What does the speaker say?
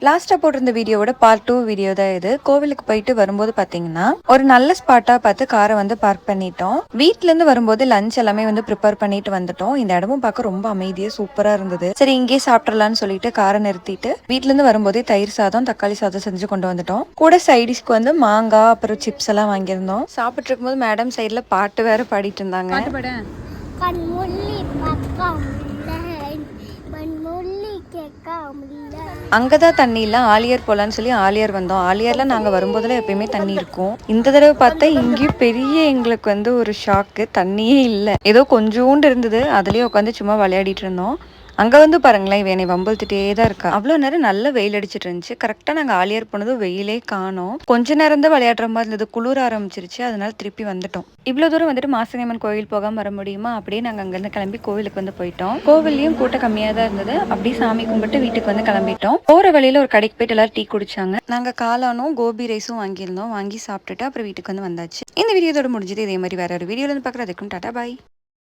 லாஸ்டா போட்டிருந்த வீடியோவோட பார்ட் 2 வீடியோ தான் இது. கோவிலுக்கு போயிட்டு வரும்போது பாத்தீங்கன்னா ஒரு நல்ல ஸ்பாட்டா பார்த்து காரை வந்து பார்க் பண்ணிட்டோம். வீட்ல இருந்து வரும்போது லஞ்ச் எல்லாமே வந்து ப்ரிப்பேர் பண்ணிட்டு வந்துட்டோம். இந்த இடமும் பார்க்க ரொம்ப அமைதியா சூப்பரா இருந்தது. சரி இங்கே சாப்பிடலாம்னு சொல்லிட்டு காரை நிறுத்திட்டு வீட்ல இருந்து வரும்போதே தயிர் சாதம் தக்காளி சாதம் செஞ்சு கொண்டு வந்துட்டோம். கூட சைடிஷ்க்கு வந்து மாங்காய் அப்புறம் சிப்ஸ் எல்லாம் வாங்கியிருந்தோம். சாப்பிட்டு இருக்கும்போது மேடம் சைட்ல பாட்டு வேற பாடிட்டு இருந்தாங்க. அங்கதான் தண்ணி இல்ல, ஆலியார் போலான்னு சொல்லி ஆலியார் வந்தோம். ஆலியார்ல நாங்க வரும்போதுல எப்பயுமே தண்ணி இருக்கும். இந்த தடவை பார்த்தா இங்கேயும் பெரிய எங்களுக்கு வந்து ஒரு ஷாக்கு, தண்ணியே இல்ல. ஏதோ கொஞ்சோண்டு இருந்தது, அதுலயே உட்காந்து சும்மா விளையாடிட்டு இருந்தோம். அங்க வந்து பாருங்களேன், இவ என்னை வம்பிழுத்துட்டே தான் இருக்கா. அவ்வளவு நேரம் நல்ல வெயில் அடிச்சிட்டு இருந்துச்சு. கரெக்டா நாங்க ஆலியார் போனதும் வெயிலே காணோம். கொஞ்ச நேரம் தான் விளையாடுற மாதிரி இருந்தது, குளிர ஆரம்பிச்சிருச்சு. அதனால திருப்பி வந்துட்டோம். இவ்வளவு தூரம் வந்துட்டு மாசாணியம்மன் கோவில் போகாம வர முடியுமா? அப்படியே நாங்க அங்கிருந்து கிளம்பி கோவிலுக்கு வந்து போயிட்டோம். கோவிலையும் கூட்டம் கம்மியா தான் இருந்தது. அப்படியே சாமி கும்பிட்டு வீட்டுக்கு வந்து கிளம்பிட்டோம். போற வழியில ஒரு கடைக்கு போயிட்டு எல்லாரும் டீ குடிச்சாங்க. நாங்க காளானும் கோபி ரைஸும் வாங்கியிருந்தோம். வாங்கி சாப்பிட்டுட்டு அப்புறம் வீட்டுக்கு வந்து வந்தாச்சு. இந்த வீடியோட முடிஞ்சது. இதே மாதிரி வேற ஒரு வீடியோல இருந்து பாக்குறதுக்கும் டாடா பாய்.